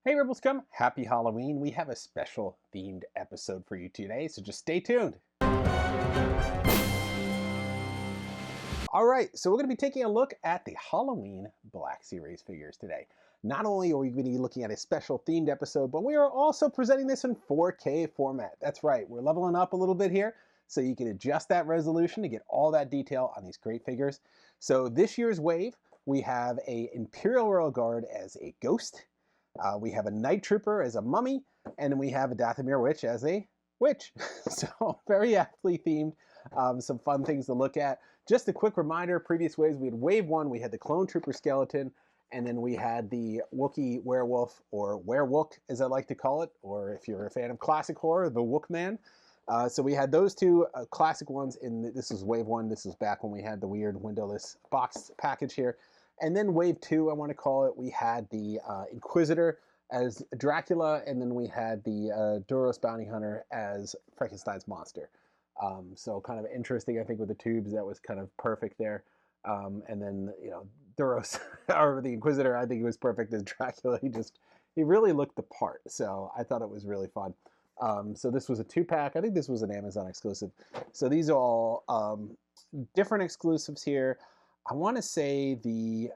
Hey Rebel Scum, happy Halloween. We have a special themed episode for you today, so just stay tuned. All right, so we're going to be taking a look at the Halloween Black Series figures today. Not only are we going to be looking at a special themed episode, but we are also presenting this in 4K format. That's right, we're leveling up a little bit here, so you can adjust that resolution to get all that detail on these great figures. So this year's wave, we have a Imperial Royal Guard as a ghost. We have a Night Trooper as a mummy, and then we have a Dathomir Witch as a witch. So very aptly themed, some fun things to look at. Just a quick reminder, previous waves, we had wave one, we had the Clone Trooper skeleton, and then we had the Wookiee werewolf, or werewolk as I like to call it, or if you're a fan of classic horror, the Wookman. So we had those two classic ones, this was wave one, this was back when we had the weird windowless box package here. And then wave two, I want to call it, we had the Inquisitor as Dracula, and then we had the Duros Bounty Hunter as Frankenstein's monster. So kind of interesting, I think, with the tubes, that was kind of perfect there. And then, Duros, or the Inquisitor, I think he was perfect as Dracula. He really looked the part. So I thought it was really fun. So this was a 2-pack. I think this was an Amazon exclusive. So these are all different exclusives here. I want to say the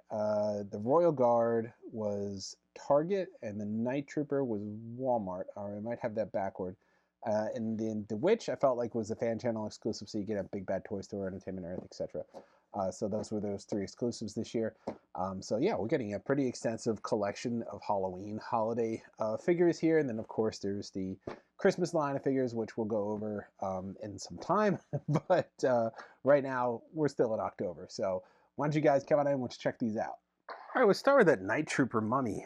Royal Guard was Target and the Night Trooper was Walmart, or I might have that backward. And then the Witch I felt like was a fan channel exclusive, so you get a Big Bad Toy Store, Entertainment Earth, etc. So those were those 3 exclusives this year. So yeah, we're getting a pretty extensive collection of Halloween holiday figures here, and then of course there's the Christmas line of figures, which we'll go over in some time. But right now we're still in October, so why don't you guys come on in and let's check these out. All right, we'll start with that Night Trooper mummy.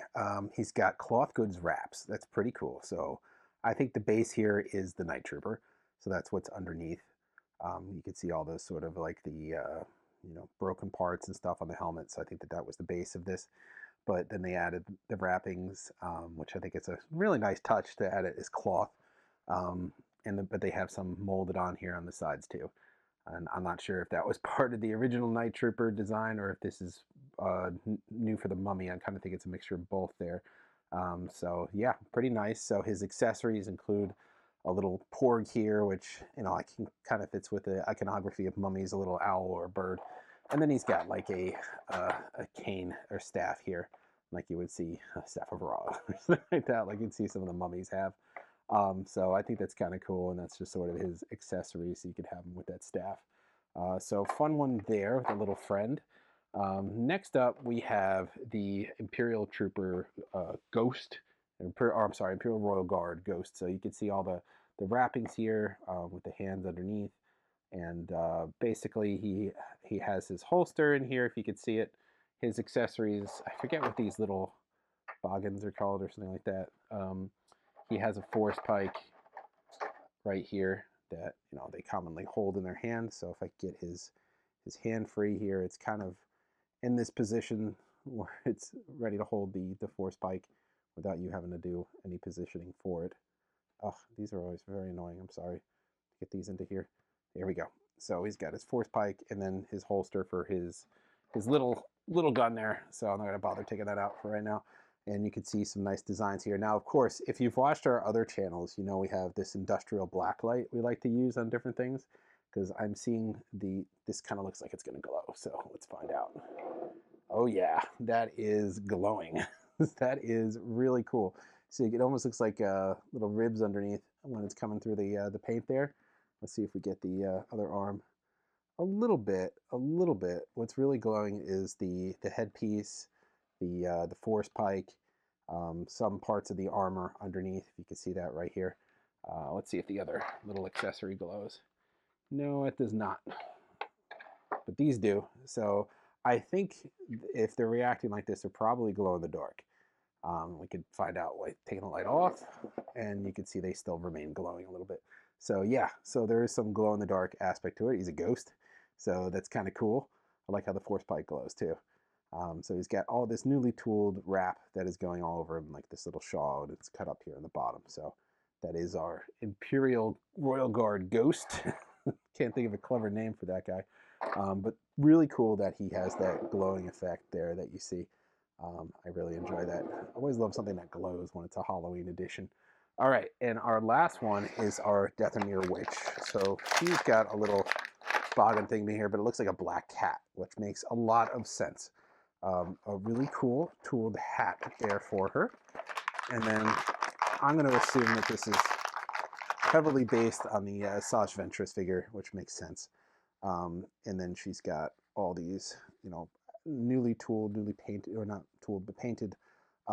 He's got cloth goods wraps. That's pretty cool. So I think the base here is the Night Trooper. So that's what's underneath. You can see all those sort of like the broken parts and stuff on the helmet. So I think that was the base of this. But then they added the wrappings, which I think it's a really nice touch to add it as cloth. But they have some molded on here on the sides too. And I'm not sure if that was part of the original Night Trooper design or if this is new for the mummy. I kind of think it's a mixture of both there. So yeah, pretty nice. So his accessories include a little porg here, which I can kind of fits with the iconography of mummies, a little owl or a bird. And then he's got like a cane or staff here, like you would see a staff of Ra or something like that, like you'd see some of the mummies have. So I think that's kind of cool, and that's just sort of his accessories, so you could have him with that staff. So fun one there, the little friend. Next up, we have the Imperial Trooper Ghost, Imperial Royal Guard Ghost. So you can see all the wrappings here with the hands underneath, and basically he has his holster in here, if you could see it. His accessories, I forget what these little boggins are called or something like that. He has a force pike right here that they commonly hold in their hand. So if I get his hand free here, it's kind of in this position where it's ready to hold the force pike without you having to do any positioning for it. Oh, these are always very annoying. I'm sorry. Get these into here. There we go. So he's got his force pike and then his holster for his little gun there. So I'm not gonna bother taking that out for right now. And you can see some nice designs here. Now, of course, if you've watched our other channels, we have this industrial black light we like to use on different things, because I'm seeing this kind of looks like it's going to glow. So let's find out. Oh yeah, that is glowing. That is really cool. So it almost looks like little ribs underneath when it's coming through the paint there. Let's see if we get the other arm. A little bit. What's really glowing is the headpiece, the force pike, some parts of the armor underneath, if you can see that right here. Let's see if the other little accessory glows. No, it does not, but these do. So I think if they're reacting like this, they're probably glow in the dark. We could find out by taking the light off, and you can see they still remain glowing a little bit. So yeah, so there is some glow in the dark aspect to it. He's a ghost, so that's kind of cool. I like how the force pike glows too. So he's got all this newly tooled wrap that is going all over him, like this little shawl that's cut up here in the bottom. So that is our Imperial Royal Guard Ghost. Can't think of a clever name for that guy. But really cool that he has that glowing effect there that you see. I really enjoy that. I always love something that glows when it's a Halloween edition. All right, and our last one is our Dathomir Witch. So she's got a little boggin thing here, but it looks like a black cat, which makes a lot of sense. A really cool tooled hat there for her. And then I'm going to assume that this is heavily based on the Sash Ventress figure, which makes sense. And then she's got all these, newly tooled, newly painted, or not tooled, but painted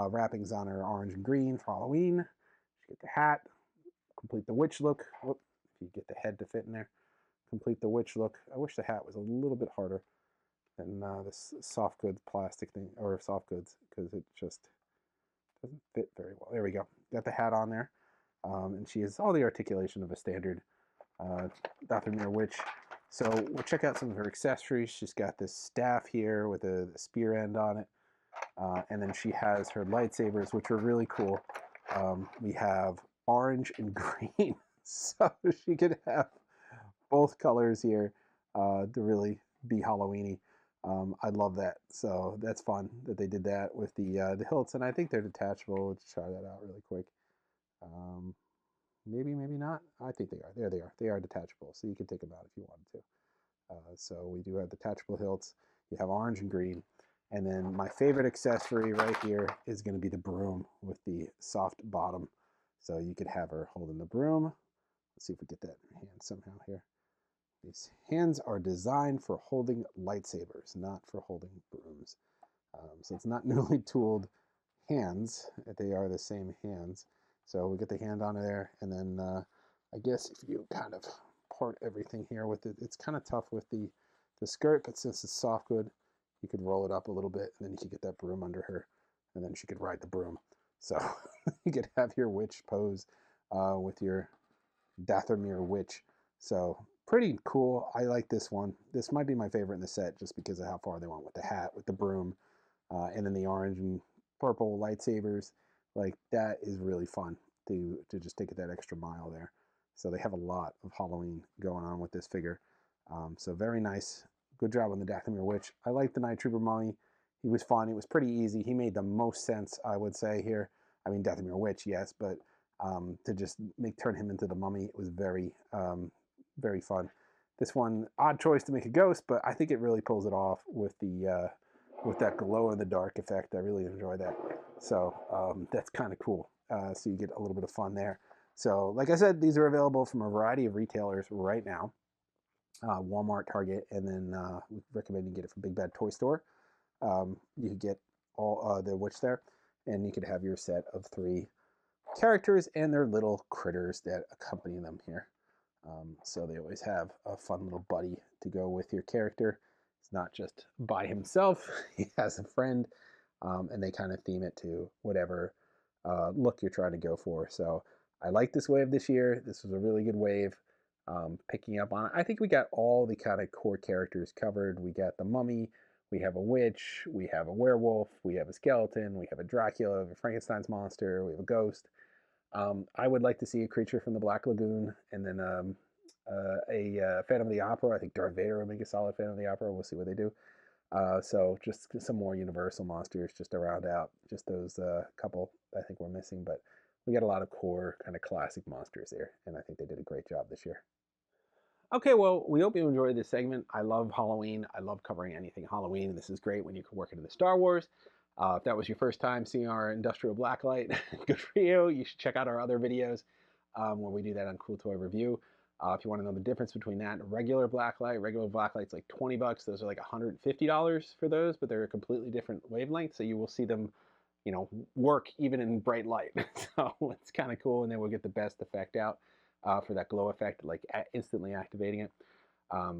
wrappings on her, orange and green for Halloween. She get the hat, complete the witch look. Whoop, if you get the head to fit in there, complete the witch look. I wish the hat was a little bit harder than this soft goods plastic thing, or soft goods, because it just doesn't fit very well. There we go. Got the hat on there. And she has all the articulation of a standard Dathomir witch. So we'll check out some of her accessories. She's got this staff here with a spear end on it. And then she has her lightsabers, which are really cool. We have orange and green. So she could have both colors here to really be Halloweeny. I love that. So that's fun that they did that with the hilts. And I think they're detachable. Let's try that out really quick. Maybe, maybe not. I think they are. There they are. They are detachable, so you can take them out if you wanted to. So we do have detachable hilts. You have orange and green. And then my favorite accessory right here is going to be the broom with the soft bottom. So you could have her holding the broom. Let's see if we get that in hand somehow here. These hands are designed for holding lightsabers, not for holding brooms. So it's not newly tooled hands. They are the same hands. So we get the hand on there, and then I guess if you kind of part everything here with it, it's kind of tough with the skirt, but since it's soft good, you could roll it up a little bit, and then you could get that broom under her, and then she could ride the broom. So you could have your witch pose with your Dathomir witch. So pretty cool. I like this one. This might be my favorite in the set just because of how far they went with the hat, with the broom, and then the orange and purple lightsabers. Like that is really fun to just take it that extra mile there. So they have a lot of Halloween going on with this figure. So very nice. Good job on the Dathomir Witch. I like the Night Trooper Mummy. He was fun. It was pretty easy. He made the most sense, I would say, here. I mean, Dathomir Witch, yes, but to just turn him into the mummy, it was very, very fun. This one, odd choice to make a ghost, but I think it really pulls it off with the with that glow in the dark effect. I really enjoy that. So that's kind of cool. So you get a little bit of fun there. So like I said, these are available from a variety of retailers right now. Walmart, Target, and then we recommend you get it from Big Bad Toy Store. You could get all the witch there, and you could have your set of 3 characters and their little critters that accompany them here. So they always have a fun little buddy to go with your character. It's not just by himself, he has a friend, and they kind of theme it to whatever look you're trying to go for. So I like this wave this year. This was a really good wave. Picking up on it. I think we got all the kind of core characters covered. We got the mummy, we have a witch, we have a werewolf, we have a skeleton, we have a Dracula, we have a Frankenstein's monster, we have a ghost. I would like to see a creature from the Black Lagoon, and then a Phantom of the Opera. I think Darth Vader would make a solid Phantom of the Opera. We'll see what they do. So just some more Universal monsters just to round out just those couple I think we're missing. But we got a lot of core kind of classic monsters there, and I think they did a great job this year. Okay, well, we hope you enjoyed this segment. I love Halloween. I love covering anything Halloween. This is great when you can work into the Star Wars. If that was your first time seeing our industrial blacklight, good for you. You should check out our other videos where we do that on Cool Toy Review. If you want to know the difference between that and regular blacklight's like 20 bucks. Those are like $150 for those, but they're a completely different wavelength. So you will see them, work even in bright light. So it's kind of cool, and then we'll get the best effect out for that glow effect, like instantly activating it.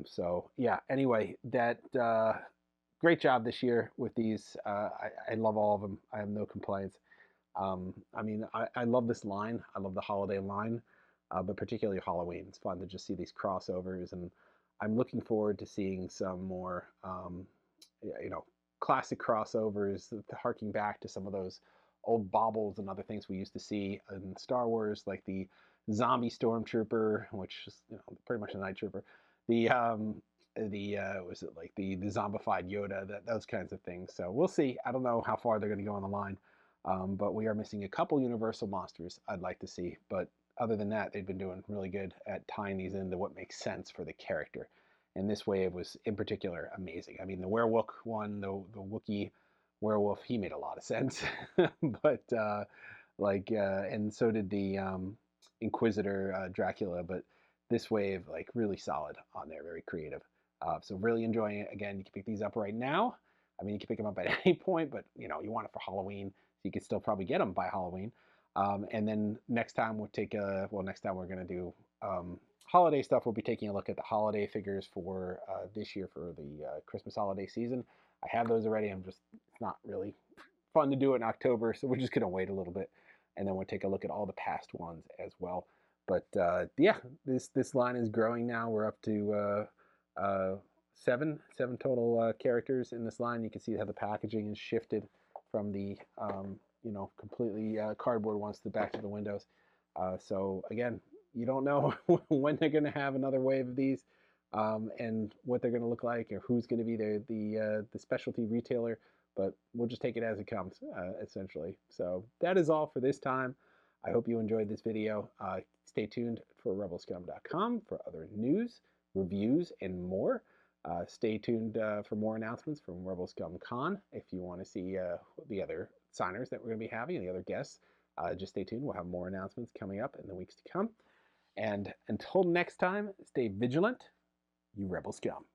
So yeah, anyway, that great job this year with these. I love all of them. I have no complaints. I mean, I love this line. I love the holiday line, but particularly Halloween. It's fun to just see these crossovers, and I'm looking forward to seeing some more, classic crossovers, harking back to some of those old baubles and other things we used to see in Star Wars, like the zombie stormtrooper, which is pretty much a night trooper. The was it like the zombified Yoda, those kinds of things. So we'll see. I don't know how far they're going to go on the line, but we are missing a couple Universal monsters I'd like to see. But other than that, they've been doing really good at tying these into what makes sense for the character. And this wave was, in particular, amazing. I mean, the werewolf one, the Wookiee werewolf, he made a lot of sense. But and so did the Inquisitor Dracula. But this wave, like, really solid on there, very creative. So really enjoying it. Again, you can pick these up right now. I mean, you can pick them up at any point, but you want it for Halloween, so you can still probably get them by Halloween. And then next time next time we're gonna do holiday stuff. We'll be taking a look at the holiday figures for this year for the Christmas holiday season. I have those already. It's not really fun to do it in October, so we're just gonna wait a little bit, and then we'll take a look at all the past ones as well. But yeah, this line is growing now. We're up to seven total characters in this line. You can see how the packaging is shifted from the completely cardboard ones to back to the windows. So again, you don't know when they're going to have another wave of these, and what they're going to look like, or who's going to be the specialty retailer. But we'll just take it as it comes, essentially. So that is all for this time. I hope you enjoyed this video. Stay tuned for rebelscum.com for other news, reviews, and more. Stay tuned for more announcements from Rebel Scum Con. If you want to see the other signers that we're going to be having and the other guests, just stay tuned. We'll have more announcements coming up in the weeks to come. And until next time, stay vigilant, you Rebel Scum.